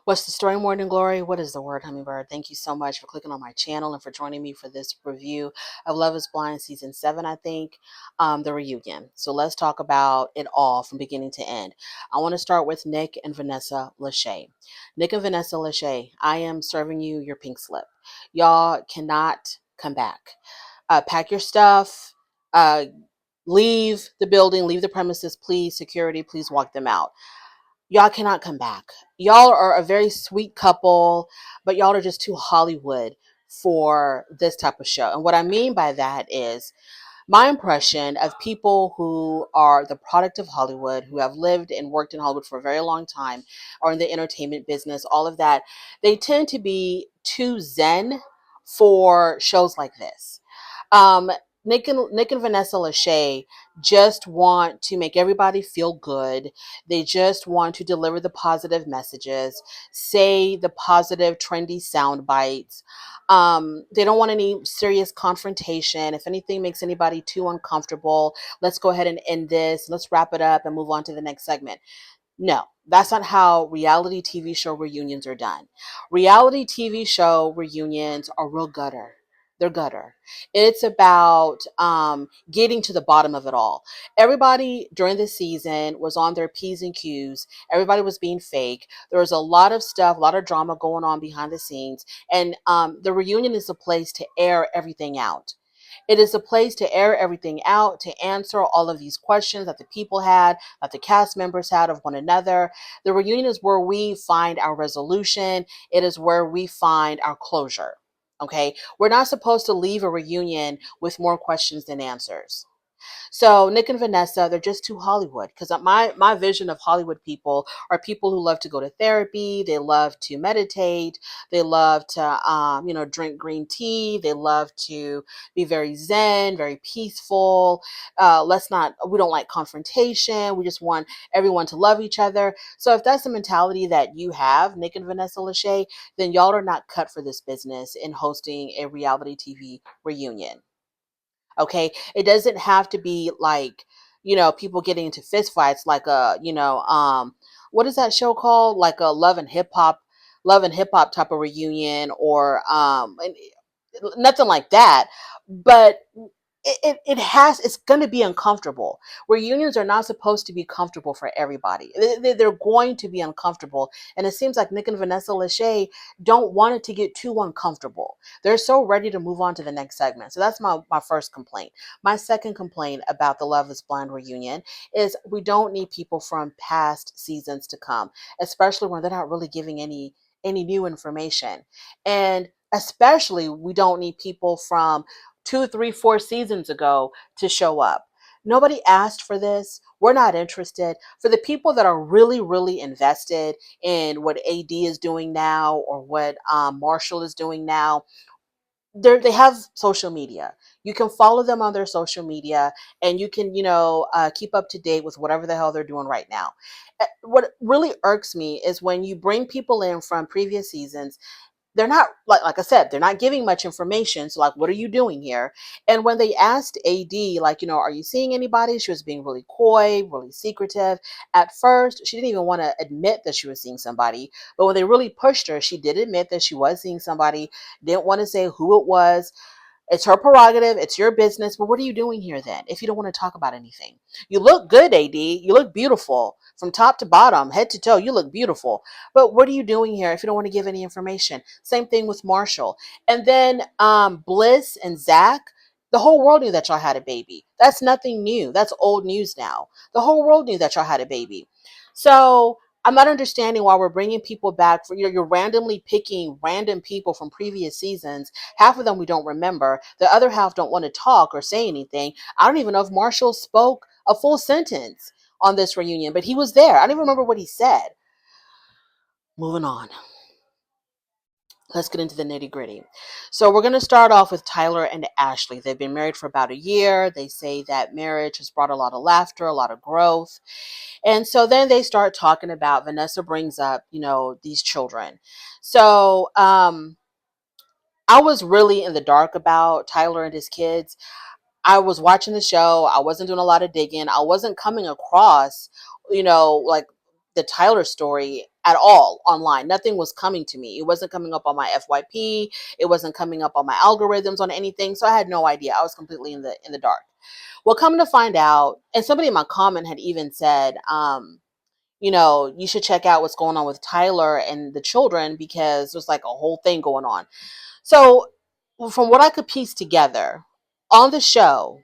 What's the story, Morning Glory? What is the word, Hummingbird? Thank you so much for clicking on my channel and for joining me for this review of Love is Blind Season 7, I think, the reunion. So let's talk about it all from beginning to end. I want to start with Nick and Vanessa Lachey. Nick and Vanessa Lachey, I am serving you your pink slip. Y'all cannot come back. Pack your stuff. Leave the building, leave the premises, please. Security, please walk them out. Y'all cannot come back. Y'all are a very sweet couple, but y'all are just too Hollywood for this type of show. And what I mean by that is my impression of people who are the product of Hollywood, who have lived and worked in Hollywood for a very long time, or in the entertainment business, all of that, they tend to be too zen for shows like this. Um, Nick and Vanessa Lachey just want to make everybody feel good. They just want to deliver the positive messages, say the positive, trendy sound bites. They don't want any serious confrontation. If anything makes anybody too uncomfortable, let's go ahead and end this. Let's wrap it up and move on to the next segment. No, that's not how reality TV show reunions are done. Reality TV show reunions are real gutter. They're gutter. It's about getting to the bottom of it all. Everybody during the season was on their P's and Q's. Everybody was being fake. There was a lot of stuff, a lot of drama going on behind the scenes. And the reunion is a place to air everything out. It is a place to air everything out, to answer all of these questions that the people had, that the cast members had of one another. The reunion is where we find our resolution. It is where we find our closure. Okay. We're not supposed to leave a reunion with more questions than answers. So Nick and Vanessa, they're just too Hollywood, because my vision of Hollywood people are people who love to go to therapy, they love to meditate, they love to drink green tea, they love to be very zen, very peaceful. We don't like confrontation. We just want everyone to love each other. So if that's the mentality that you have, Nick and Vanessa Lachey, then y'all are not cut for this business in hosting a reality TV reunion. Okay. It doesn't have to be like, people getting into fist fights like what is that show called? Like a love and hip hop type of reunion, or nothing like that. But it's going to be uncomfortable. Reunions are not supposed to be comfortable for everybody. They're going to be uncomfortable. And it seems like Nick and Vanessa Lachey don't want it to get too uncomfortable. They're so ready to move on to the next segment. So that's my first complaint. My second complaint about the Love is Blind reunion is we don't need people from past seasons to come, especially when they're not really giving any new information. And especially we don't need people from 2, 3, 4 seasons ago to show up. Nobody asked for this. We're not interested. For the people that are really, really invested in what AD is doing now, or what Marshall is doing now, they have social media. You can follow them on their social media, and you can, keep up to date with whatever the hell they're doing right now. What really irks me is when you bring people in from previous seasons. They're not, like I said, they're not giving much information. So like, what are you doing here? And when they asked AD, like, are you seeing anybody? She was being really coy, really secretive. At first, she didn't even want to admit that she was seeing somebody. But when they really pushed her, she did admit that she was seeing somebody, didn't want to say who it was. It's her prerogative. It's your business. But what are you doing here then if you don't want to talk about anything? You look good, AD. You look beautiful from top to bottom, head to toe. You look beautiful. But what are you doing here if you don't want to give any information? Same thing with Marshall. And then Bliss and Zach. The whole world knew that y'all had a baby. That's nothing new. That's old news now. The whole world knew that y'all had a baby. So I'm not understanding why we're bringing people back. You're randomly picking random people from previous seasons. Half of them we don't remember. The other half don't want to talk or say anything. I don't even know if Marshall spoke a full sentence on this reunion, but he was there. I don't even remember what he said. Moving on. Let's get into the nitty gritty. So we're going to start off with Tyler and Ashley. They've been married for about a year. They say that marriage has brought a lot of laughter, a lot of growth. And so then they start talking about, Vanessa brings up, these children. So I was really in the dark about Tyler and his kids. I was watching the show. I wasn't doing a lot of digging. I wasn't coming across, like the Tyler story at all online. Nothing was coming to me. It wasn't coming up on my FYP. It wasn't coming up on my algorithms on anything. So I had no idea. I was completely in the dark. Well, come to find out, and somebody in my comment had even said, you should check out what's going on with Tyler and the children because there's like a whole thing going on. So, from what I could piece together on the show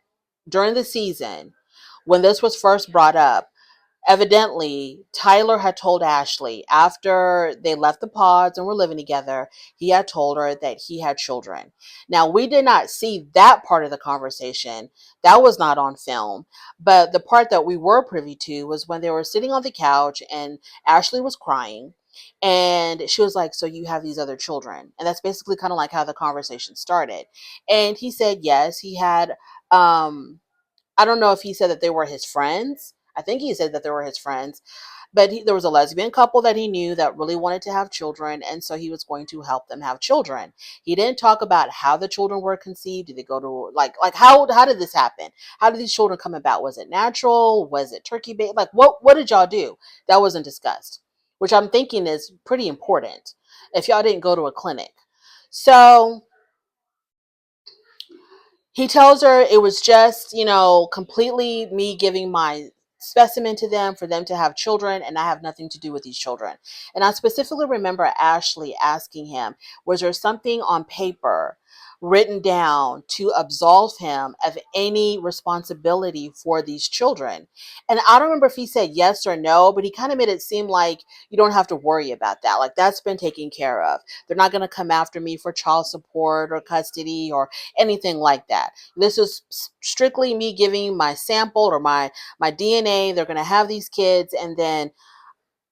during the season, when this was first brought up, evidently, Tyler had told Ashley after they left the pods and were living together, he had told her that he had children. Now, we did not see that part of the conversation. That was not on film. But the part that we were privy to was when they were sitting on the couch and Ashley was crying. And she was like, "So you have these other children?" And that's basically kind of like how the conversation started. And he said, yes, he had, I don't know if he said that they were his friends. I think he said that they were his friends, but there was a lesbian couple that he knew that really wanted to have children, and so he was going to help them have children. He didn't talk about how the children were conceived. Did they go to like how did this happen? How did these children come about? Was it natural? Was it turkey bait? Like what did y'all do? That wasn't discussed, which I'm thinking is pretty important. If y'all didn't go to a clinic, so he tells her it was just, completely me giving my specimen to them for them to have children, and I have nothing to do with these children. And I specifically remember Ashley asking him, was there something on paper written down to absolve him of any responsibility for these children? And I don't remember if he said yes or no, but he kind of made it seem like you don't have to worry about that. Like that's been taken care of. They're not going to come after me for child support or custody or anything like that. This is strictly me giving my sample or my DNA. They're going to have these kids, and then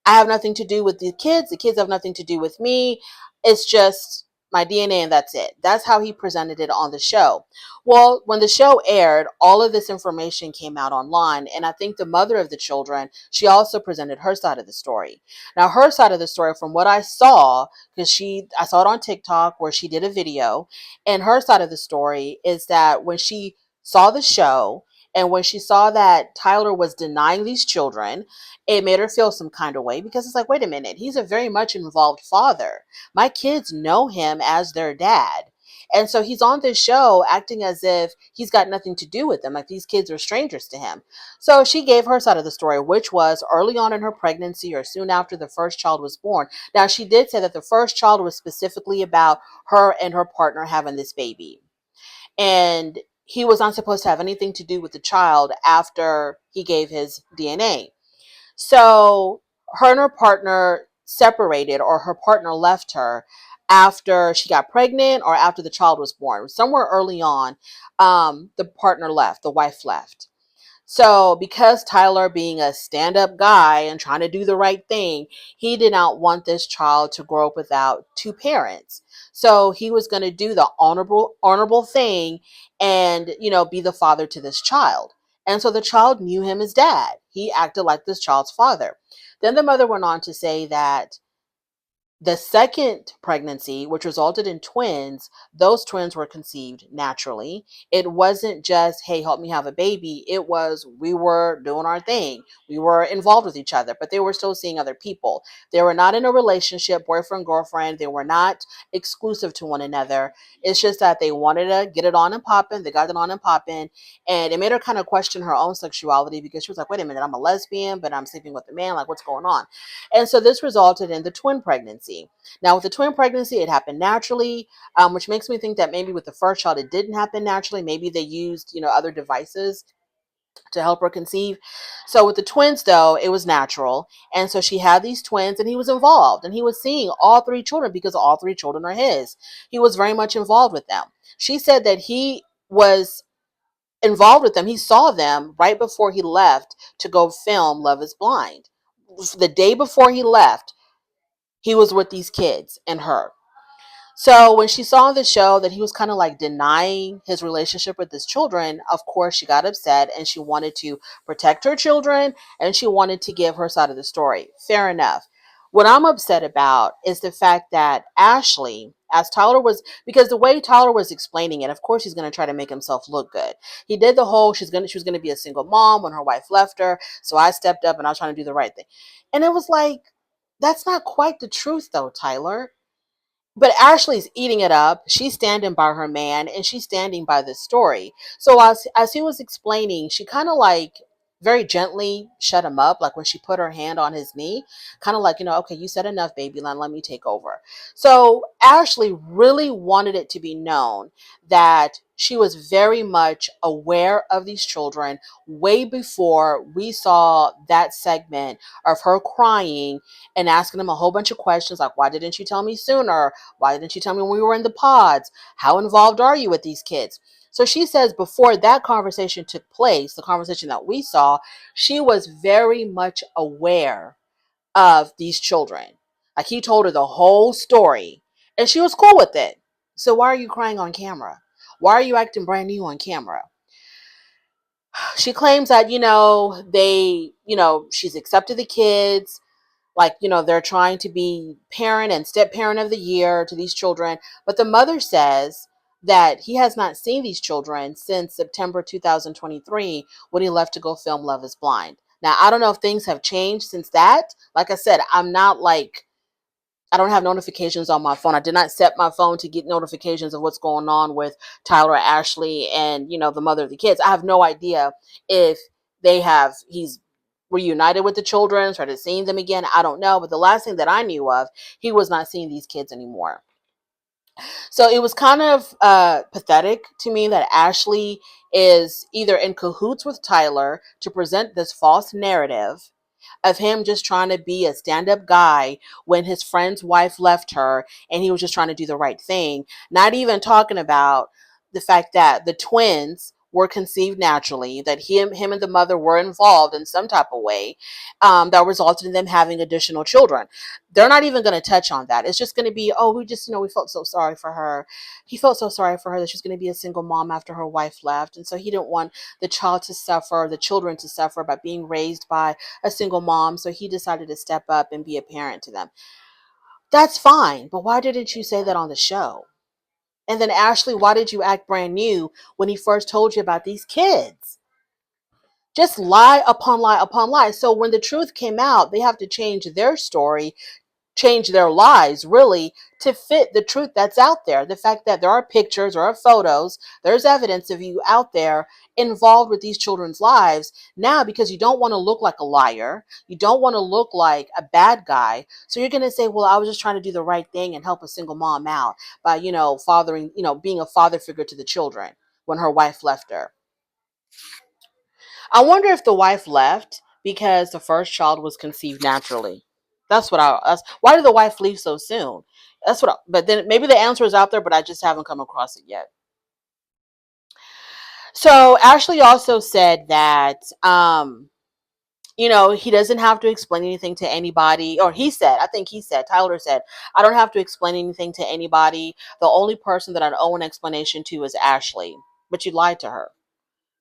I have nothing to do with the kids. The kids have nothing to do with me. It's just my DNA and that's it. That's how he presented it on the show. Well, when the show aired, all of this information came out online. And I think the mother of the children, she also presented her side of the story. Now, her side of the story, from what I saw, because I saw it on TikTok where she did a video, and her side of the story is that when she saw the show and when she saw that Tyler was denying these children, it made her feel some kind of way because it's like, wait a minute, he's a very much involved father. My kids know him as their dad. And so he's on this show acting as if he's got nothing to do with them, like these kids are strangers to him. So she gave her side of the story, which was early on in her pregnancy or soon after the first child was born. Now, she did say that the first child was specifically about her and her partner having this baby. And he was not supposed to have anything to do with the child after he gave his DNA. So her and her partner separated, or her partner left her after she got pregnant or after the child was born. Somewhere early on, the partner left, the wife left. So, because Tyler, being a stand up guy and trying to do the right thing, he did not want this child to grow up without two parents. So, he was going to do the honorable thing and, be the father to this child. And so the child knew him as dad. He acted like this child's father. Then the mother went on to say that the second pregnancy, which resulted in twins, those twins were conceived naturally. It wasn't just, hey, help me have a baby. It was, we were doing our thing. We were involved with each other, but they were still seeing other people. They were not in a relationship, boyfriend, girlfriend. They were not exclusive to one another. It's just that they wanted to get it on and popping. They got it on and popping. And it made her kind of question her own sexuality because she was like, wait a minute, I'm a lesbian, but I'm sleeping with a man. Like, what's going on? And so this resulted in the twin pregnancy. Now, with the twin pregnancy, it happened naturally, which makes me think that maybe with the first child, it didn't happen naturally. Maybe they used, other devices to help her conceive. So with the twins, though, it was natural. And so she had these twins, and he was involved, and he was seeing all three children because all three children are his. He was very much involved with them. She said that he was involved with them. He saw them right before he left to go film Love is Blind. The day before he left, he was with these kids and her. So when she saw on the show that he was kind of like denying his relationship with his children, of course she got upset and she wanted to protect her children and she wanted to give her side of the story. Fair enough. What I'm upset about is the fact that Ashley, as Tyler was, because the way Tyler was explaining it, of course he's going to try to make himself look good. He did the whole, she was going to be a single mom when her wife left her. So I stepped up and I was trying to do the right thing. And it was like, That's not quite the truth, though, Tyler. But Ashley's eating it up. She's standing by her man, and she's standing by this story. So as he was explaining, she kind of like very gently shut him up, like when she put her hand on his knee, kind of like, okay, you said enough, baby, let me take over. So Ashley really wanted it to be known that she was very much aware of these children way before we saw that segment of her crying and asking him a whole bunch of questions like, why didn't you tell me sooner? Why didn't you tell me when we were in the pods? How involved are you with these kids? So she says before that conversation took place, the conversation that we saw, she was very much aware of these children. Like he told her the whole story and she was cool with it. So why are you crying on camera? Why are you acting brand new on camera? She claims that, she's accepted the kids, like, they're trying to be parent and step parent of the year to these children. But the mother says that he has not seen these children since September 2023 when he left to go film Love is Blind. Now, I don't know if things have changed since that. Like I said, I don't have notifications on my phone. I did not set my phone to get notifications of what's going on with Tyler, Ashley, and, the mother of the kids. I have no idea if he's reunited with the children, started seeing them again. I don't know. But the last thing that I knew of, he was not seeing these kids anymore. So it was kind of pathetic to me that Ashley is either in cahoots with Tyler to present this false narrative of him just trying to be a stand-up guy when his friend's wife left her and he was just trying to do the right thing. Not even talking about the fact that the twins were conceived naturally, that him and the mother were involved in some type of way, that resulted in them having additional children. They're not even going to touch on that. It's just going to be, oh, we just, we felt so sorry for her. He felt so sorry for her that she's going to be a single mom after her wife left. And so he didn't want the child to suffer, the children to suffer by being raised by a single mom. So he decided to step up and be a parent to them. That's fine. But why didn't you say that on the show? And then, Ashley, why did you act brand new when he first told you about these kids? Just lie upon lie upon lie. So when the truth came out, they have to change their story, change their lies really to fit the truth that's out there. The fact that there are pictures, there are photos, there's evidence of you out there involved with these children's lives. Now, because you don't want to look like a liar, you don't want to look like a bad guy. So you're going to say, well, I was just trying to do the right thing and help a single mom out by, fathering, being a father figure to the children when her wife left her. I wonder if the wife left because the first child was conceived naturally. Why did the wife leave so soon? But then maybe the answer is out there, but I just haven't come across it yet. So Ashley also said that, he doesn't have to explain anything to anybody, or Tyler said, I don't have to explain anything to anybody. The only person that I owe an explanation to is Ashley. But you lied to her.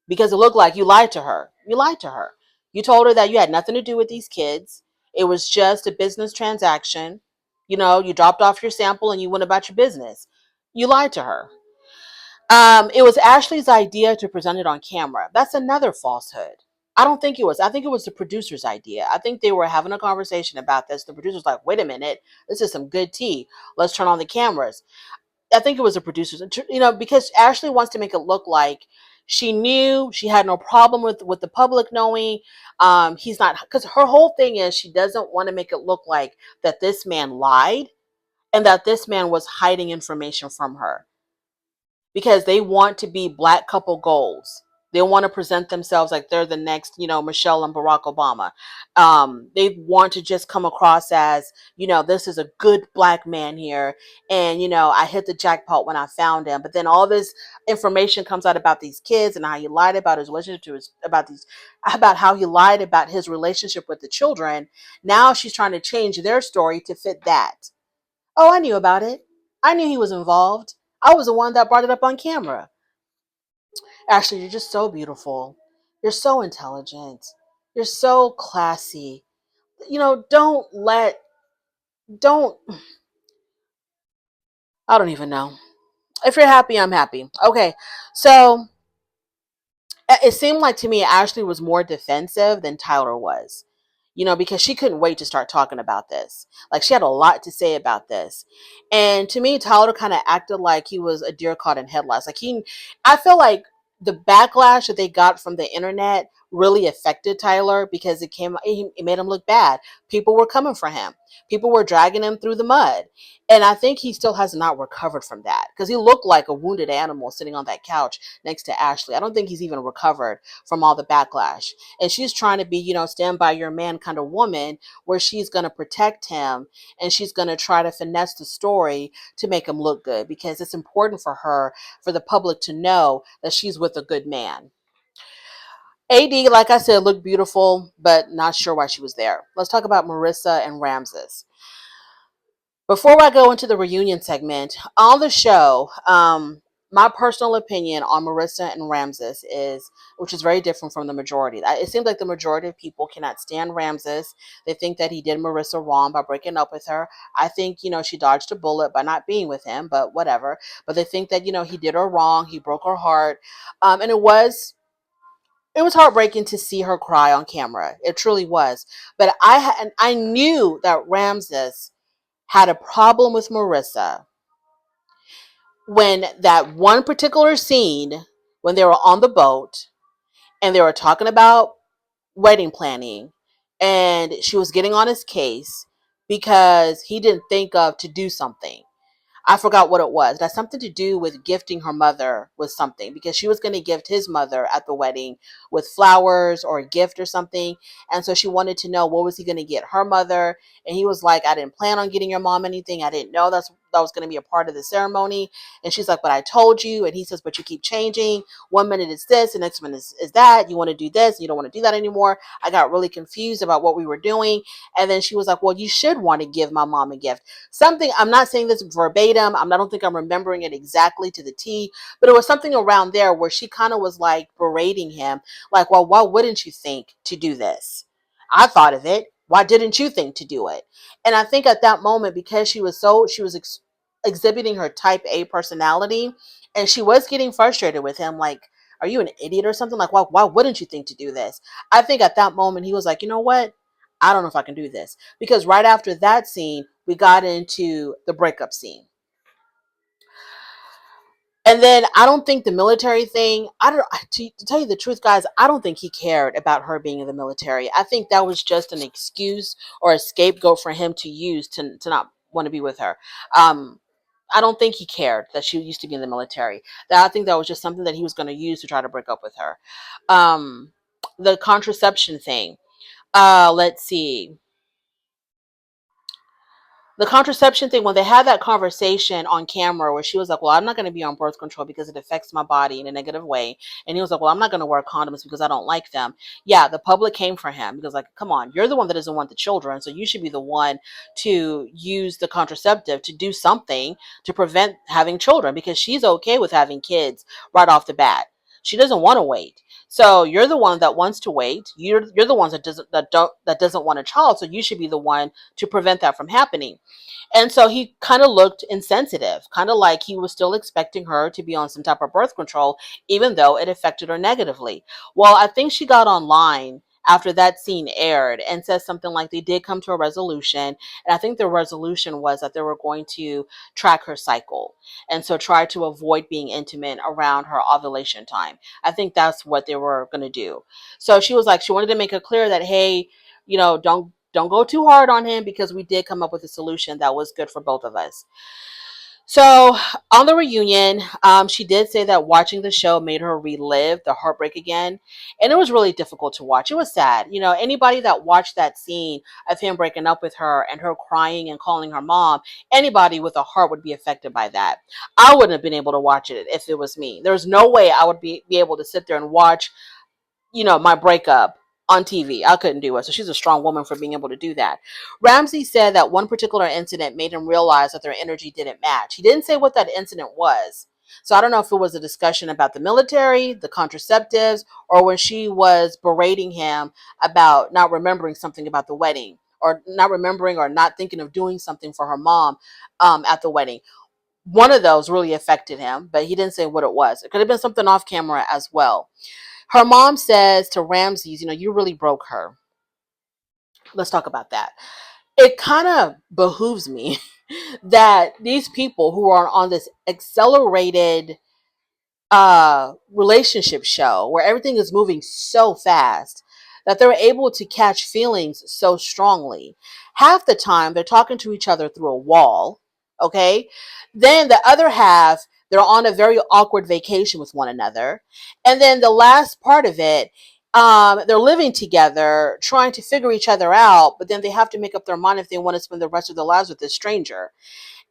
Because it looked like you lied to her. You lied to her. You told her that you had nothing to do with these kids. It was just a business transaction. You dropped off your sample and you went about your business. You lied to her. It was Ashley's idea to present it on camera. That's another falsehood. I don't think it was. I think it was the producer's idea. I think they were having a conversation about this. The producer's like, wait a minute, this is some good tea. Let's turn on the cameras. I think it was the producers, because Ashley wants to make it look like she knew, she had no problem with the public knowing. He's not, because her whole thing is she doesn't want to make it look like that this man lied and that this man was hiding information from her, because they want to be black couple goals. They want to present themselves like they're the next, Michelle and Barack Obama. They want to just come across as, this is a good black man here. And, I hit the jackpot when I found him. But then all this information comes out about these kids and how he lied about his relationship about how he lied about his relationship with the children. Now she's trying to change their story to fit that. Oh, I knew about it. I knew he was involved. I was the one that brought it up on camera. Ashley, you're just so beautiful. You're so intelligent. You're so classy. Don't, I don't even know. If you're happy, I'm happy. Okay, so it seemed like to me Ashley was more defensive than Tyler was. because she couldn't wait to start talking about this. Like, she had a lot to say about this. And to me, Tyler kind of acted like he was a deer caught in headlights. I feel like the backlash that they got from the internet really affected Tyler because it made him look bad. People were coming for him. People were dragging him through the mud. And I think he still has not recovered from that because he looked like a wounded animal sitting on that couch next to Ashley. I don't think he's even recovered from all the backlash. And she's trying to be, stand by your man kind of woman where she's going to protect him and she's going to try to finesse the story to make him look good because it's important for her, for the public to know that she's with a good man. AD, like I said, looked beautiful, but not sure why she was there. Let's talk about Marissa and Ramses. Before I go into the reunion segment, on the show, my personal opinion on Marissa and Ramses which is very different from the majority. It seems like the majority of people cannot stand Ramses. They think that he did Marissa wrong by breaking up with her. I think, she dodged a bullet by not being with him, but whatever. But they think that, he did her wrong. He broke her heart. And it was heartbreaking to see her cry on camera. It truly was. But I knew that Ramses had a problem with Marissa when that one particular scene, when they were on the boat and they were talking about wedding planning, and she was getting on his case because he didn't think of to do something. I forgot what it was. That's something to do with gifting her mother with something because she was going to gift his mother at the wedding with flowers or a gift or something. And so she wanted to know what was he going to get her mother. And he was like, I didn't plan on getting your mom anything. I didn't know that was going to be a part of the ceremony. And she's like, but I told you. And he says, but you keep changing. 1 minute it's this, the next minute is that. You want to do this, and you don't want to do that anymore. I got really confused about what we were doing. And then she was like, well, you should want to give my mom a gift. Something, I'm not saying this verbatim. I don't think I'm remembering it exactly to the T, but it was something around there where she kind of was like berating him. Like, well, why wouldn't you think to do this? I thought of it. Why didn't you think to do it? And I think at that moment, because she was exhibiting her type A personality, and she was getting frustrated with him, like, are you an idiot or something? Like, why wouldn't you think to do this? I think at that moment he was like, you know what? I don't know if I can do this. Because right after that scene, we got into the breakup scene. And then I don't think the military thing, to tell you the truth, guys, I don't think he cared about her being in the military. I think that was just an excuse or a scapegoat for him to use to not want to be with her. I don't think he cared that she used to be in the military. I think that was just something that he was going to use to try to break up with her. The contraception thing. Let's see. The contraception thing, when they had that conversation on camera where she was like, well, I'm not going to be on birth control because it affects my body in a negative way. And he was like, well, I'm not going to wear condoms because I don't like them. Yeah, the public came for him because, like, come on, you're the one that doesn't want the children. So you should be the one to use the contraceptive to do something to prevent having children, because she's okay with having kids right off the bat. She doesn't want to wait. So you're the one that wants to wait. You're the ones that doesn't want a child. So you should be the one to prevent that from happening. And so he kind of looked insensitive, kind of like he was still expecting her to be on some type of birth control, even though it affected her negatively. Well, I think she got online after that scene aired and said something like they did come to a resolution. And I think the resolution was that they were going to track her cycle. And so try to avoid being intimate around her ovulation time. I think that's what they were going to do. So she was like, she wanted to make it clear that, hey, don't go too hard on him because we did come up with a solution that was good for both of us. So on the reunion, she did say that watching the show made her relive the heartbreak again. And it was really difficult to watch. It was sad. Anybody that watched that scene of him breaking up with her and her crying and calling her mom, anybody with a heart would be affected by that. I wouldn't have been able to watch it if it was me. There's no way I would be able to sit there and watch my breakup on TV. I couldn't do it. So she's a strong woman for being able to do that. Ramsey said that one particular incident made him realize that their energy didn't match. He didn't say what that incident was. So I don't know if it was a discussion about the military, the contraceptives, or when she was berating him about not remembering something about the wedding, or not remembering or not thinking of doing something for her mom at the wedding. One of those really affected him, but he didn't say what it was. It could have been something off camera as well. Her mom says to Ramses, you really broke her. Let's talk about that. It kind of behooves me that these people who are on this accelerated relationship show where everything is moving so fast that they're able to catch feelings so strongly. Half the time they're talking to each other through a wall, okay? Then the other half, they're on a very awkward vacation with one another. And then the last part of it, they're living together, trying to figure each other out, but then they have to make up their mind if they want to spend the rest of their lives with this stranger.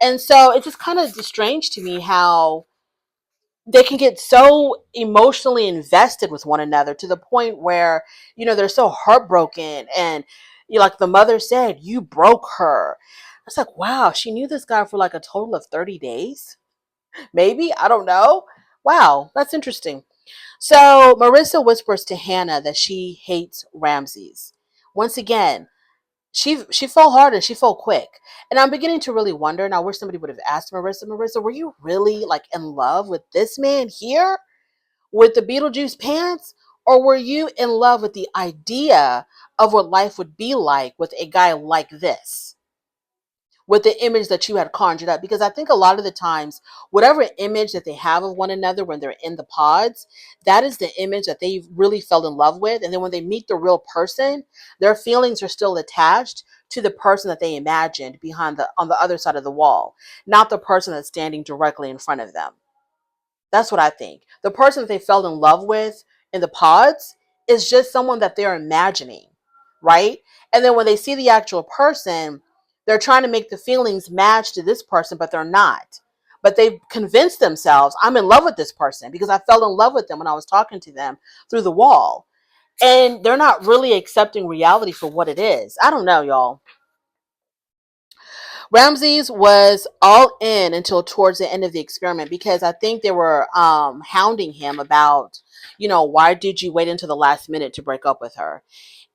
And so it's just kind of strange to me how they can get so emotionally invested with one another to the point where, they're so heartbroken. And like the mother said, you broke her. It's like, wow, she knew this guy for like a total of 30 days, maybe, I don't know. Wow, that's interesting. So Marissa whispers to Hannah that she hates Ramses. Once again, she fell hard and she fell quick. And I'm beginning to really wonder, and I wish somebody would have asked Marissa, were you really like in love with this man here with the Beetlejuice pants? Or were you in love with the idea of what life would be like with a guy like this? With the image that you had conjured up? Because I think a lot of the times, whatever image that they have of one another when they're in the pods, that is the image that they really fell in love with. And then when they meet the real person, their feelings are still attached to the person that they imagined behind on the other side of the wall, not the person that's standing directly in front of them. That's what I think. The person that they fell in love with in the pods is just someone that they're imagining, right? And then when they see the actual person, they're trying to make the feelings match to this person, but they're not. But they've convinced themselves, I'm in love with this person because I fell in love with them when I was talking to them through the wall. And they're not really accepting reality for what it is. I don't know, y'all. Ramses was all in until towards the end of the experiment because I think they were hounding him about, why did you wait until the last minute to break up with her?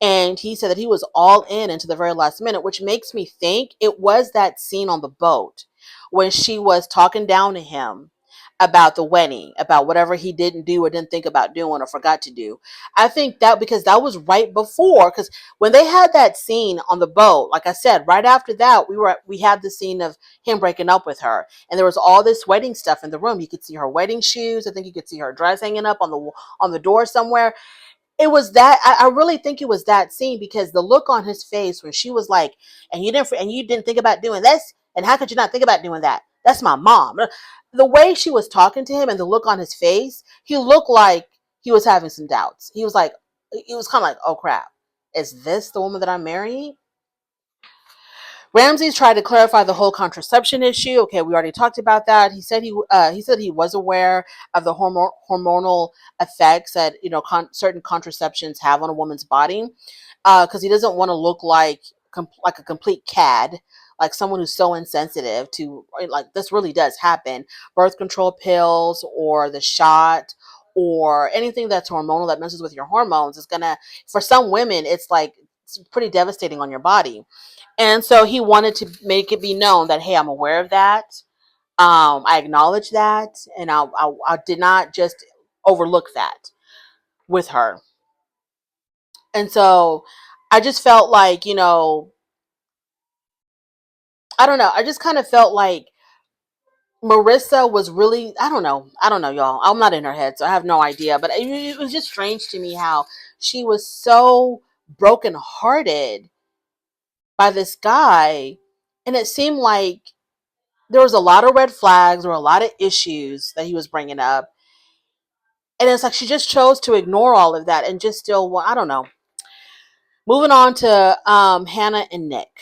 And he said that he was all in into the very last minute, which makes me think it was that scene on the boat when she was talking down to him about the wedding, about whatever he didn't do or didn't think about doing or forgot to do. I think that because that was right before, because when they had that scene on the boat, like I said, right after that, we had the scene of him breaking up with her, and there was all this wedding stuff in the room. You could see her wedding shoes. I think you could see her dress hanging up on the door somewhere. It was that I really think it was that scene because the look on his face when she was like, and you didn't think about doing this, and how could you not think about doing that? That's my mom. The way she was talking to him and the look on his face, he looked like he was having some doubts. He was like, he was kind of like, oh crap, is this the woman that I'm marrying? Ramses tried to clarify the whole contraception issue. Okay, we already talked about that. He said he was aware of the hormonal effects that certain contraceptions have on a woman's body, because he doesn't want to look like a complete cad, like someone who's so insensitive to like this really does happen. Birth control pills or the shot or anything that's hormonal that messes with your hormones is gonna, for some women, it's pretty devastating on your body. And so he wanted to make it be known that, hey, I'm aware of that. I acknowledge that. And I did not just overlook that with her. And so I just felt like, I don't know. I just kind of felt like Marissa was really, I don't know. I don't know, y'all. I'm not in her head, so I have no idea. But it was just strange to me how she was so brokenhearted by this guy. And it seemed like there was a lot of red flags, there were a lot of issues that he was bringing up. And it's like she just chose to ignore all of that and just still, well, I don't know. Moving on to Hannah and Nick.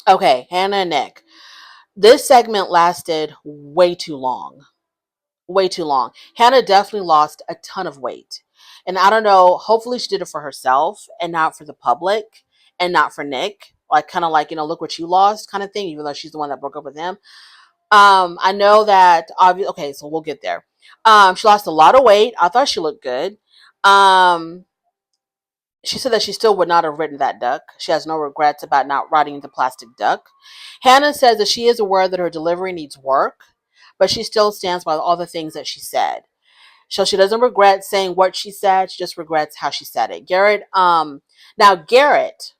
Okay, Hannah and Nick. This segment lasted way too long. Way too long. Hannah definitely lost a ton of weight. And I don't know, hopefully she did it for herself and not for the public and not for Nick. Like, kind of like, look what you lost kind of thing, even though she's the one that broke up with him. I know that obviously. Okay, so we'll get there. She lost a lot of weight. I thought she looked good. Um, she said that she still would not have ridden that duck. She has no regrets about not riding the plastic duck. Hannah says that she is aware that her delivery needs work, but she still stands by all the things that she said. So she doesn't regret saying what she said. She just regrets how she said it. Garrett Now, Garrett,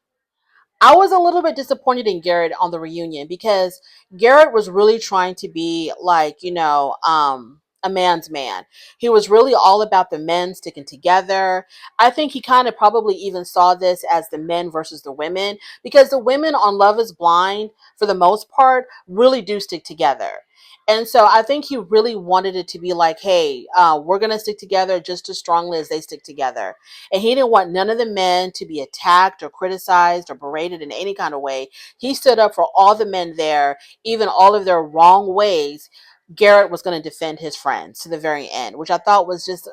I was a little bit disappointed in Garrett on the reunion because Garrett was really trying to be like, a man's man. He was really all about the men sticking together. I think he kind of probably even saw this as the men versus the women because the women on Love is Blind, for the most part, really do stick together. And so I think he really wanted it to be like, hey, we're going to stick together just as strongly as they stick together. And he didn't want none of the men to be attacked or criticized or berated in any kind of way. He stood up for all the men there, even all of their wrong ways. Garrett was going to defend his friends to the very end, which I thought was just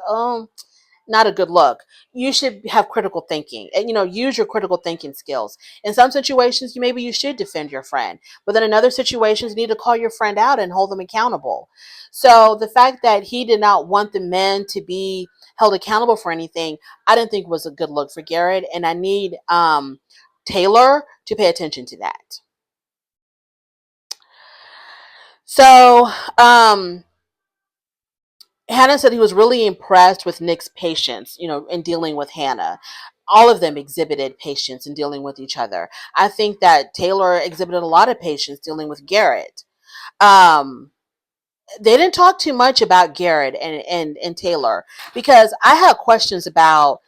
not a good look. You should have critical thinking and, use your critical thinking skills. In some situations, maybe you should defend your friend, but then in other situations, you need to call your friend out and hold them accountable. So the fact that he did not want the men to be held accountable for anything, I didn't think was a good look for Garrett. And I need Taylor to pay attention to that. So, Hannah said he was really impressed with Nick's patience, in dealing with Hannah. All of them exhibited patience in dealing with each other. I think that Taylor exhibited a lot of patience dealing with Garrett. Um, they didn't talk too much about Garrett and Taylor because I had questions about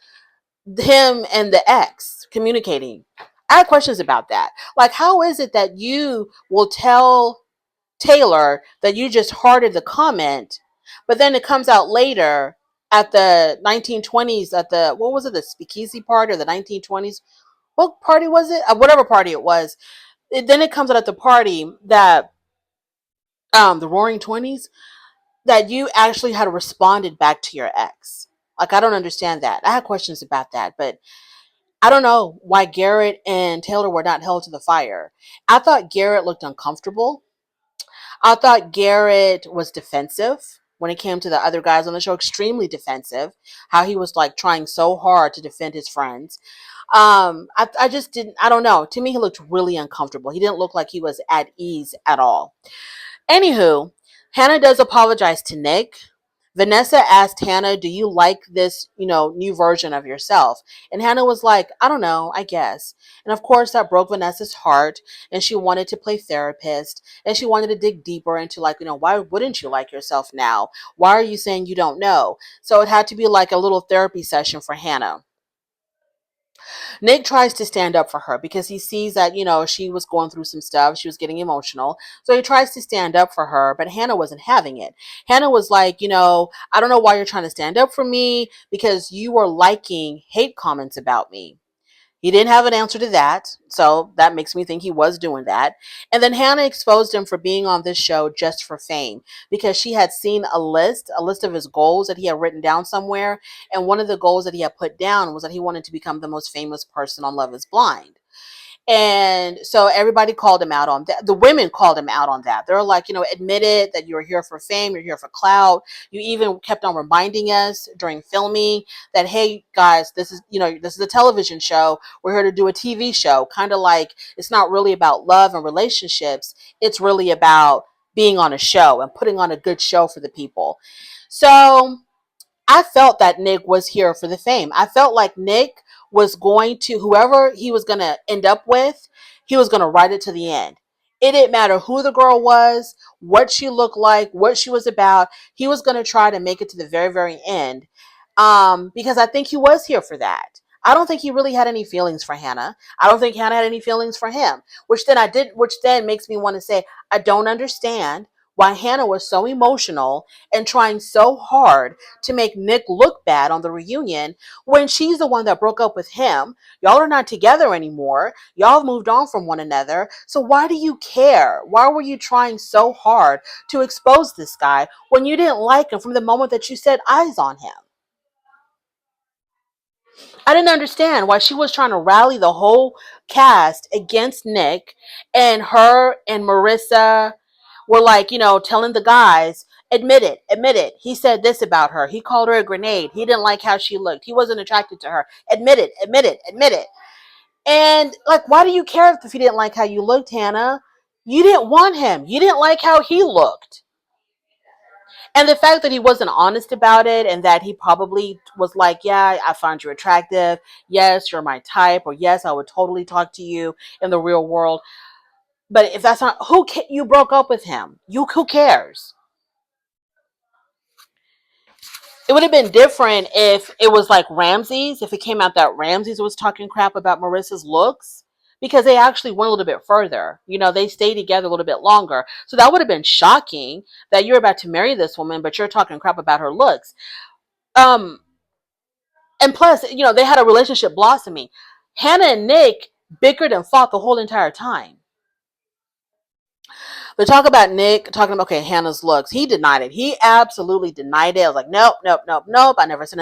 him and the ex communicating. I had questions about that. Like, how is it that you will tell Taylor that you just hearted the comment, but then it comes out later at the 1920s, at the, what was it, the speakeasy party or the 1920s? What party was it? Whatever party it was. Then it comes out at the party that, the Roaring 20s, that you actually had responded back to your ex. Like, I don't understand that. I had questions about that, but I don't know why Garrett and Taylor were not held to the fire. I thought Garrett looked uncomfortable. I thought Garrett was defensive when it came to the other guys on the show, extremely defensive. How he was like trying so hard to defend his friends. I just didn't, I don't know. To me, he looked really uncomfortable. He didn't look like he was at ease at all. Anywho, Hannah does apologize to Nick. Vanessa asked Hannah, do you like this, new version of yourself? And Hannah was like, I don't know, I guess. And of course, that broke Vanessa's heart. And she wanted to play therapist. And she wanted to dig deeper into, like, why wouldn't you like yourself now? Why are you saying you don't know? So it had to be like a little therapy session for Hannah. Nick tries to stand up for her because he sees that, she was going through some stuff. She was getting emotional. So he tries to stand up for her, but Hannah wasn't having it. Hannah was like, I don't know why you're trying to stand up for me because you were liking hate comments about me. He didn't have an answer to that, so that makes me think he was doing that. And then Hannah exposed him for being on this show just for fame because she had seen a list of his goals that he had written down somewhere. And one of the goals that he had put down was that he wanted to become the most famous person on Love is Blind. And so everybody called him out on that. The women called him out on that. They're like, admit it that you're here for fame, you're here for clout. You even kept on reminding us during filming that, hey guys, this is a television show. We're here to do a TV show. Kind of like it's not really about love and relationships. It's really about being on a show and putting on a good show for the people. So I felt that Nick was here for the fame. I felt like Nick was going to, whoever he was going to end up with, he was going to ride it to the end. It didn't matter who the girl was, what she looked like, what she was about. He was going to try to make it to the very, very end. Because I think he was here for that. I don't think he really had any feelings for Hannah. I don't think Hannah had any feelings for him, which then makes me want to say, I don't understand why Hannah was so emotional and trying so hard to make Nick look bad on the reunion when she's the one that broke up with him. Y'all are not together anymore. Y'all moved on from one another. So why do you care? Why were you trying so hard to expose this guy when you didn't like him from the moment that you set eyes on him? I didn't understand why she was trying to rally the whole cast against Nick, and her and Marissa were like, telling the guys, admit it, admit it. He said this about her. He called her a grenade. He didn't like how she looked. He wasn't attracted to her. Admit it, admit it, admit it. And like, why do you care if he didn't like how you looked, Hannah? You didn't want him. You didn't like how he looked. And the fact that he wasn't honest about it, and that he probably was like, yeah, I find you attractive. Yes, you're my type. Or yes, I would totally talk to you in the real world. But if that's not, you broke up with him. Who cares? It would have been different if it was like Ramses, if it came out that Ramses was talking crap about Marissa's looks, because they actually went a little bit further. They stayed together a little bit longer. So that would have been shocking that you're about to marry this woman, but you're talking crap about her looks. Um, and plus, they had a relationship blossoming. Hannah and Nick bickered and fought the whole entire time. They talk about Nick talking about, okay, Hannah's looks. He denied it. He absolutely denied it. I was like, nope, nope, nope, nope. I never said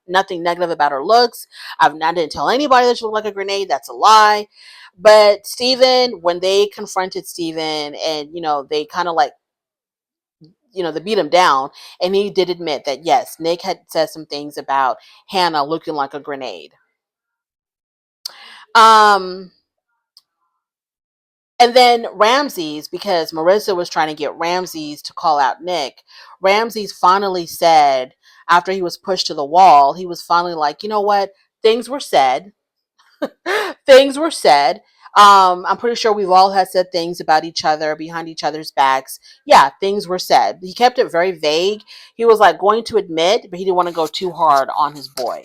nothing negative about her looks. I didn't tell anybody that she looked like a grenade. That's a lie. But Steven, when they confronted Steven and, they kind of like, they beat him down, and he did admit that, yes, Nick had said some things about Hannah looking like a grenade. Um, And then Ramses, because Marissa was trying to get Ramses to call out Nick, Ramses finally said, after he was pushed to the wall, he was finally like, you know what? Things were said. Things were said. I'm pretty sure we've all had said things about each other behind each other's backs. Yeah, things were said. He kept it very vague. He was like going to admit, but he didn't want to go too hard on his boy.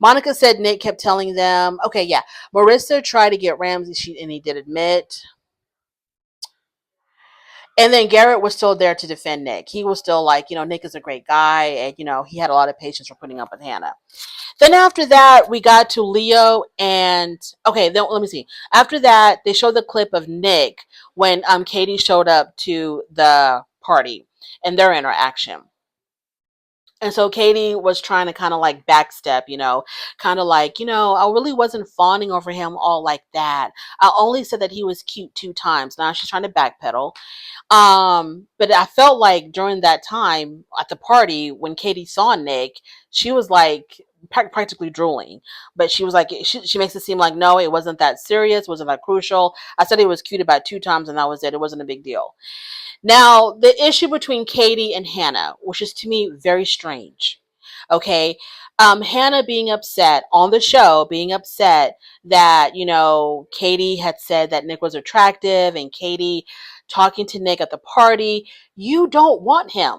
Monica said Nick kept telling them, okay, yeah, Marissa tried to get Ramses, and he did admit. And then Garrett was still there to defend Nick. He was still like, Nick is a great guy. And, he had a lot of patience for putting up with Hannah. Then after that, we got to Leo and, okay, then let me see. After that, they showed the clip of Nick when Katie showed up to the party and their interaction. And so Katie was trying to kind of like backstep, kind of like, I really wasn't fawning over him all like that. I only said that he was cute 2 times. Now she's trying to backpedal. But I felt like during that time at the party when Katie saw Nick, she was like practically drooling. But she was like, she makes it seem like, no, it wasn't that serious, wasn't that crucial. I said he was cute about 2 times, and that was it. It wasn't a big deal. Now, the issue between Katie and Hannah, which is to me very strange. Okay. Hannah being upset on the show, being upset that, Katie had said that Nick was attractive, and Katie talking to Nick at the party. You don't want him.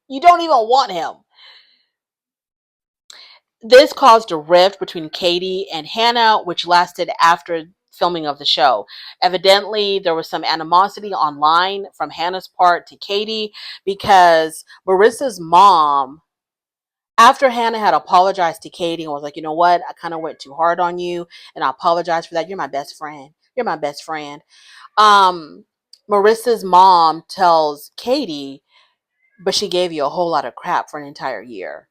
You don't even want him. This caused a rift between Katie and Hannah, which lasted after filming of the show. Evidently, there was some animosity online from Hannah's part to Katie because Marissa's mom, after Hannah had apologized to Katie and was like, you know what, I kind of went too hard on you, and I apologize for that. You're my best friend. You're my best friend. Marissa's mom tells Katie, but she gave you a whole lot of crap for an entire year.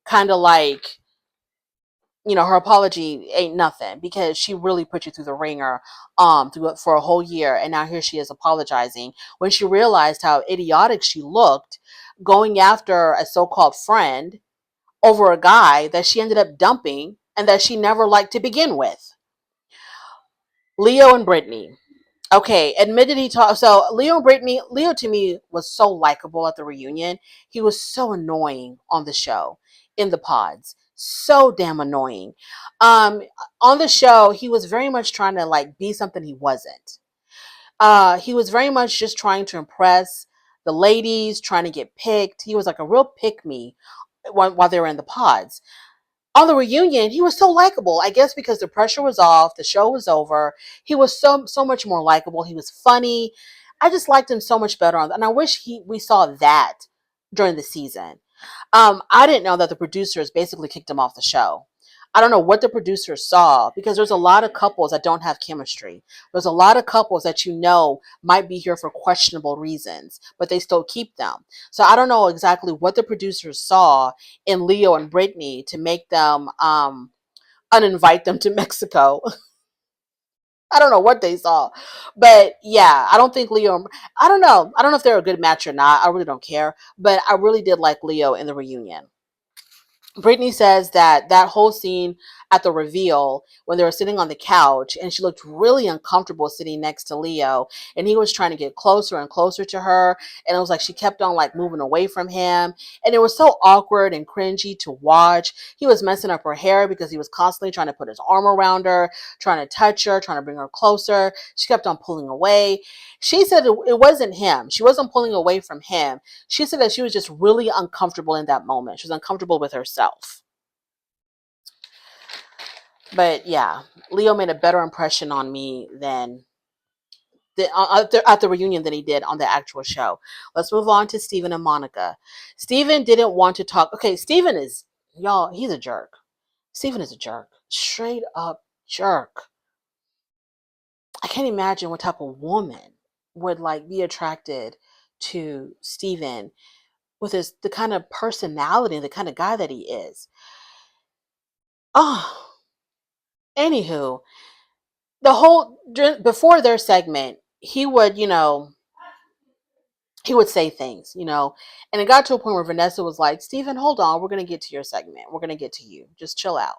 Kind of like, her apology ain't nothing because she really put you through the ringer for a whole year, and now here she is apologizing when she realized how idiotic she looked going after a so-called friend over a guy that she ended up dumping and that she never liked to begin with. Leo and Britney. Okay, admitted he talked. So Leo and Britney, Leo to me was so likable at the reunion. He was so annoying on the show, in the pods. So damn annoying. Um, on the show, he was very much trying to like be something he wasn't. He was very much just trying to impress the ladies, trying to get picked. He was like a real pick me while they were in the pods. On the reunion, he was so likable. I guess because the pressure was off, the show was over. He was so much more likable. He was funny. I just liked him so much better and I wish we saw that during the season. I didn't know that the producers basically kicked him off the show. I don't know what the producers saw because there's a lot of couples that don't have chemistry. There's a lot of couples that might be here for questionable reasons, but they still keep them. So I don't know exactly what the producers saw in Leo and Britney to make them uninvite them to Mexico. I don't know what they saw, but yeah, I don't think Leo. I don't know. I don't know if they're a good match or not. I really don't care, but I really did like Leo in the reunion. Britney says that whole scene at the reveal when they were sitting on the couch, and she looked really uncomfortable sitting next to Leo, and he was trying to get closer and closer to her, and it was like she kept on like moving away from him, and it was so awkward and cringy to watch. He was messing up her hair because he was constantly trying to put his arm around her, trying to touch her, trying to bring her closer. She kept on pulling away. She said it wasn't him. She wasn't pulling away from him. She said that she was just really uncomfortable in that moment. She was uncomfortable with herself. But yeah, Leo made a better impression on me than at the reunion than he did on the actual show. Let's move on to Steven and Monica. Steven didn't want to talk. Okay, Steven is, y'all, he's a jerk. Steven is a jerk. Straight up jerk. I can't imagine what type of woman would like be attracted to Steven with the kind of personality and the kind of guy that he is. Oh, anywho, before their segment, he would, he would say things, and it got to a point where Vanessa was like, Steven, hold on, we're going to get to your segment. We're going to get to you. Just chill out.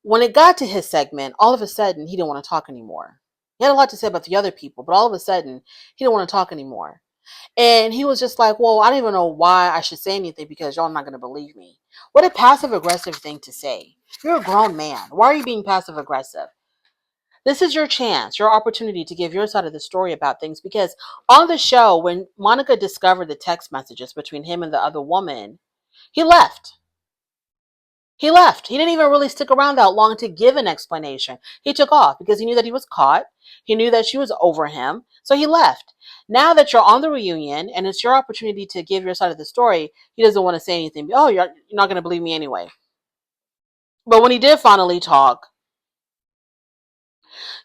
When it got to his segment, all of a sudden, he didn't want to talk anymore. He had a lot to say about the other people, but all of a sudden, he didn't want to talk anymore. And he was just like, well, I don't even know why I should say anything because y'all not going to believe me. What a passive aggressive thing to say. You're a grown man. Why are you being passive aggressive? This is your chance, your opportunity to give your side of the story about things, because on the show, when Monica discovered the text messages between him and the other woman, he left. He left. He didn't even really stick around that long to give an explanation. He took off because he knew that he was caught. He knew that she was over him. So he left. Now that you're on the reunion and it's your opportunity to give your side of the story, he doesn't want to say anything. Oh, you're not going to believe me anyway. But when he did finally talk,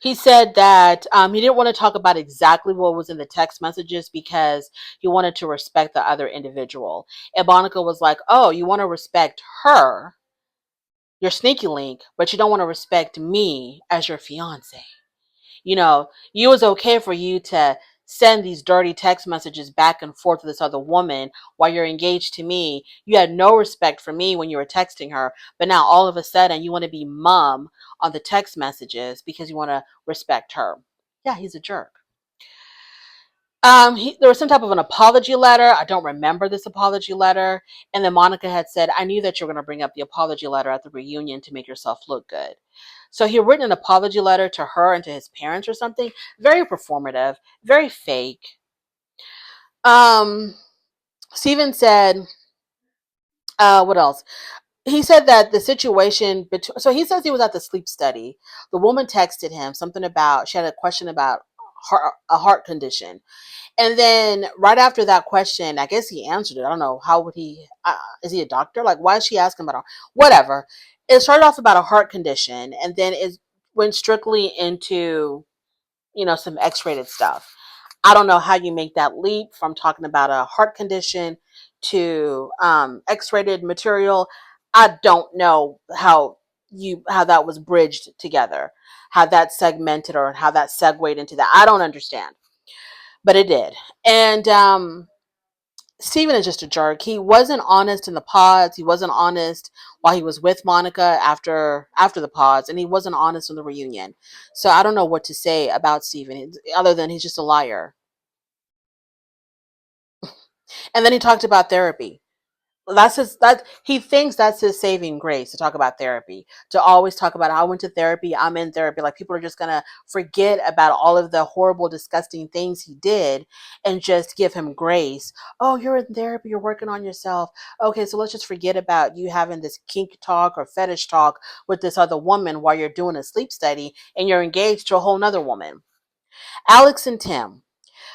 he said that he didn't want to talk about exactly what was in the text messages because he wanted to respect the other individual. And Monica was like, oh, you want to respect her, your sneaky link, but you don't want to respect me as your fiance. You was okay for you to send these dirty text messages back and forth with this other woman while you're engaged to me. You had no respect for me when you were texting her, but now all of a sudden you want to be mum on the text messages because you want to respect her. Yeah, he's a jerk. There was some type of an apology letter. I don't remember this apology letter. And then Monica had said, I knew that you were going to bring up the apology letter at the reunion to make yourself look good. So he had written an apology letter to her and to his parents or something. Very performative, very fake. Steven said, what else? He said that the situation between, so he says he was at the sleep study. The woman texted him something about, she had a question about a heart condition. And then right after that question, I guess he answered it. I don't know. How would he, is he a doctor? Like, why is she asking about whatever? It started off about a heart condition and then it went strictly into, some X-rated stuff. I don't know how you make that leap from talking about a heart condition to X-rated material. I don't know how that was bridged together, how that segmented or how that segued into that. I don't understand, but it did. And Steven is just a jerk. He wasn't honest in the pods. He wasn't honest while he was with Monica after the pods, and he wasn't honest in the reunion. So I don't know what to say about Steven other than he's just a liar. And then he talked about therapy. He thinks that's his saving grace to talk about therapy, to always talk about I went to therapy, I'm in therapy. Like people are just gonna forget about all of the horrible, disgusting things he did and just give him grace. Oh, you're in therapy, you're working on yourself. Okay, so let's just forget about you having this kink talk or fetish talk with this other woman while you're doing a sleep study and you're engaged to a whole nother woman. Alex and Tim.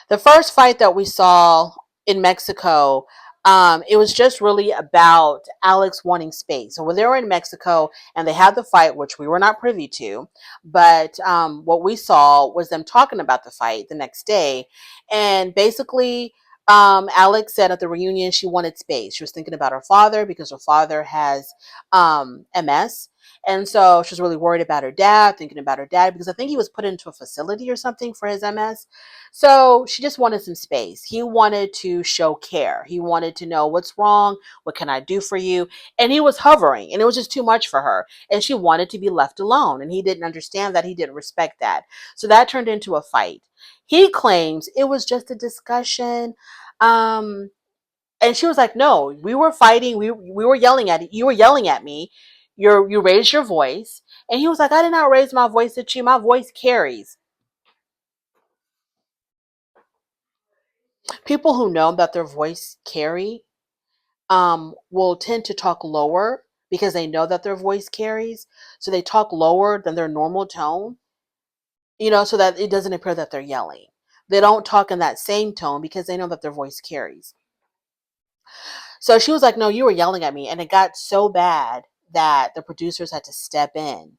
The first fight that we saw in Mexico, it was just really about Alex wanting space. So when they were in Mexico and they had the fight, which we were not privy to, but what we saw was them talking about the fight the next day. And basically, Alex said at the reunion she wanted space. She was thinking about her father because her father has MS. And so she was really worried about her dad, thinking about her dad, because I think he was put into a facility or something for his MS. So she just wanted some space. He wanted to show care. He wanted to know what's wrong. What can I do for you? And he was hovering, and it was just too much for her. And she wanted to be left alone. And he didn't understand that. He didn't respect that. So that turned into a fight. He claims it was just a discussion. Um, and she was like, "No, we were fighting. We were yelling at you. You were yelling at me. You raised your voice." And he was like, "I did not raise my voice at you. My voice carries." People who know that their voice carry will tend to talk lower because they know that their voice carries. So they talk lower than their normal tone, so that it doesn't appear that they're yelling. They don't talk in that same tone because they know that their voice carries. So she was like, "No, you were yelling at me." And it got so bad that the producers had to step in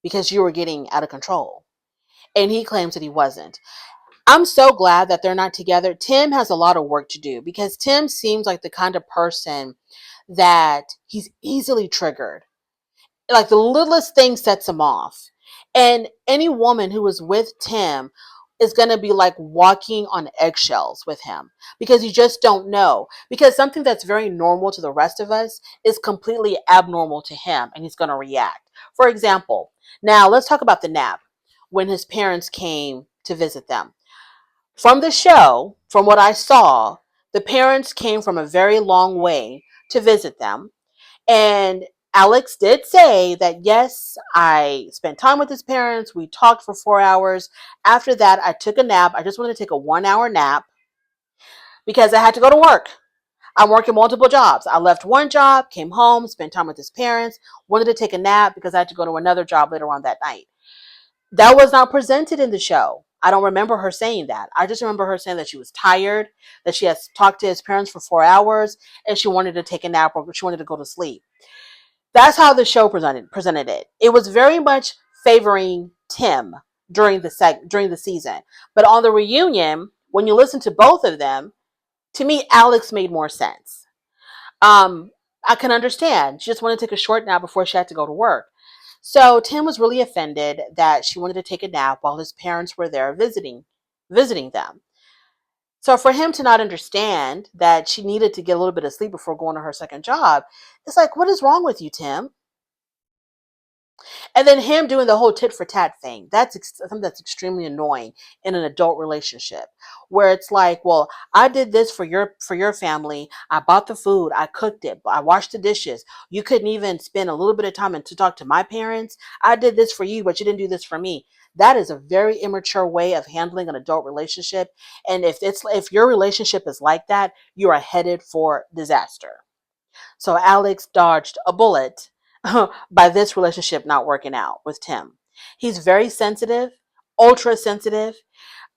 because you were getting out of control. And he claims that he wasn't. I'm so glad that they're not together. Tim has a lot of work to do because Tim seems like the kind of person that he's easily triggered. Like the littlest thing sets him off. And any woman who is with Tim is going to be like walking on eggshells with him because you just don't know. Because something that's very normal to the rest of us is completely abnormal to him and he's going to react. For example, now let's talk about the nap when his parents came to visit them. From the show, from what I saw, the parents came from a very long way to visit them, and Alex did say that, yes, I spent time with his parents. We talked for 4 hours. After that, I took a nap. I just wanted to take a 1 hour nap because I had to go to work. I'm working multiple jobs. I left one job, came home, spent time with his parents, wanted to take a nap because I had to go to another job later on that night. That was not presented in the show. I don't remember her saying that. I just remember her saying that she was tired, that she had talked to his parents for 4 hours, and she wanted to take a nap or she wanted to go to sleep. That's how the show presented it. It was very much favoring Tim during the season. But on the reunion, when you listen to both of them, to me, Alex made more sense. Um, I can understand. She just wanted to take a short nap before she had to go to work. So Tim was really offended that she wanted to take a nap while his parents were there visiting them. So for him to not understand that she needed to get a little bit of sleep before going to her second job, it's like, what is wrong with you, Tim? And then him doing the whole tit for tat thing. Something that's extremely annoying in an adult relationship, where it's like, well, I did this for your family. I bought the food. I cooked it. I washed the dishes. You couldn't even spend a little bit of time to talk to my parents. I did this for you, but you didn't do this for me. That is a very immature way of handling an adult relationship. And if your relationship is like that, you are headed for disaster. So Alex dodged a bullet by this relationship not working out with Tim. He's very sensitive, ultra sensitive,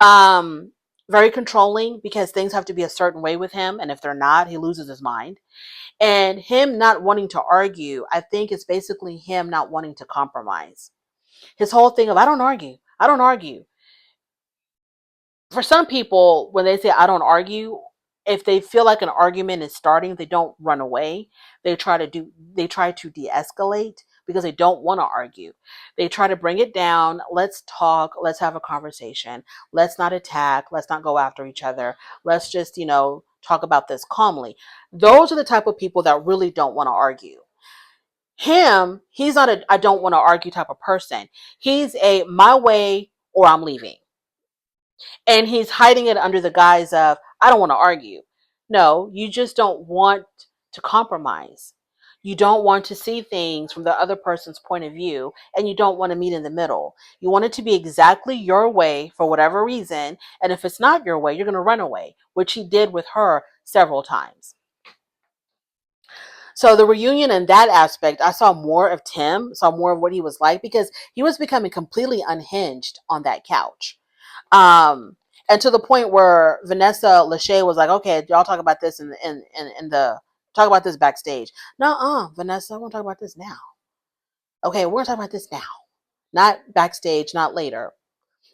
um, very controlling because things have to be a certain way with him. And if they're not, he loses his mind. And him not wanting to argue, I think is basically him not wanting to compromise. His whole thing of, I don't argue. I don't argue. For some people, when they say I don't argue, if they feel like an argument is starting, they don't run away. They try to de-escalate because they don't want to argue. They try to bring it down. Let's talk. Let's have a conversation. Let's not attack. Let's not go after each other. Let's just, talk about this calmly. Those are the type of people that really don't want to argue. He's not a I don't want to argue type of person. He's a my way or I'm leaving. And he's hiding it under the guise of, I don't want to argue. No, you just don't want to compromise. You don't want to see things from the other person's point of view, and you don't want to meet in the middle. You want it to be exactly your way for whatever reason. And if it's not your way, you're going to run away, which he did with her several times. So the reunion in that aspect, I saw more of Tim, saw more of what he was like because he was becoming completely unhinged on that couch. Um, and to the point where Vanessa Lachey was like, "Okay, y'all talk about this in the talk about this backstage." No, Vanessa, I want to talk about this now. Okay, we're gonna talk about this now, not backstage, not later.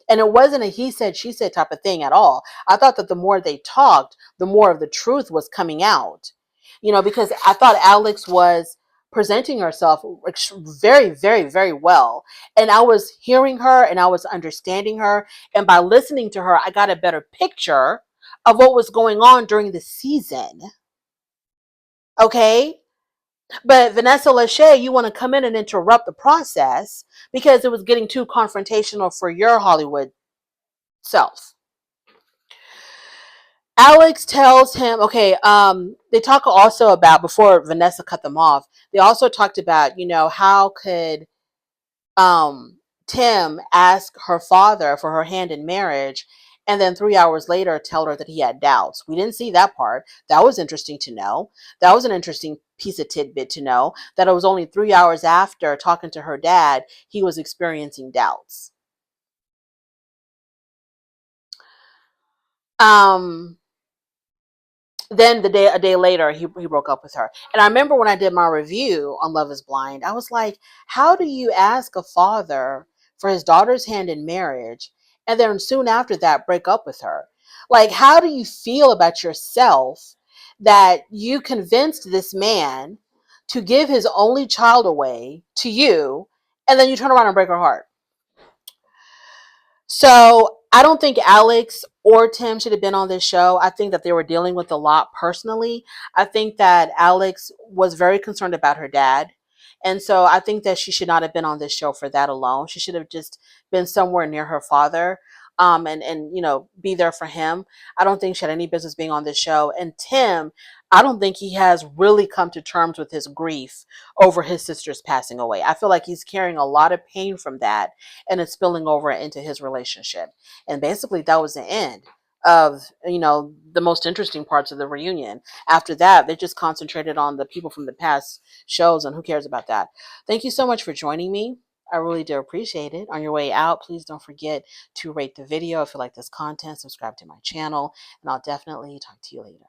And it wasn't a he said, she said type of thing at all. I thought that the more they talked, the more of the truth was coming out. Because I thought Alex was presenting herself very, very, very well. And I was hearing her and I was understanding her. And by listening to her, I got a better picture of what was going on during the season. Okay? But Vanessa Lachey, you want to come in and interrupt the process because it was getting too confrontational for your Hollywood self. Alex tells him, okay, they talk also about, before Vanessa cut them off, they also talked about, how could Tim ask her father for her hand in marriage and then 3 hours later tell her that he had doubts. We didn't see that part. That was interesting to know. That was an interesting piece of tidbit to know, that it was only 3 hours after talking to her dad, he was experiencing doubts. Then a day later, he broke up with her. And I remember when I did my review on Love is Blind, I was like, how do you ask a father for his daughter's hand in marriage and then soon after that break up with her? Like, how do you feel about yourself that you convinced this man to give his only child away to you and then you turn around and break her heart? So I don't think Alex or Tim should have been on this show. I think that they were dealing with a lot personally. I think that Alex was very concerned about her dad. And so I think that she should not have been on this show for that alone. She should have just been somewhere near her father, and be there for him. I don't think she had any business being on this show. And Tim, I don't think he has really come to terms with his grief over his sister's passing away. I feel like he's carrying a lot of pain from that, and it's spilling over into his relationship. And basically that was the end of the most interesting parts of the reunion. After that, they just concentrated on the people from the past shows, and who cares about that. Thank you so much for joining me. I really do appreciate it. On your way out, please don't forget to rate the video if you like this content, subscribe to my channel, and I'll definitely talk to you later.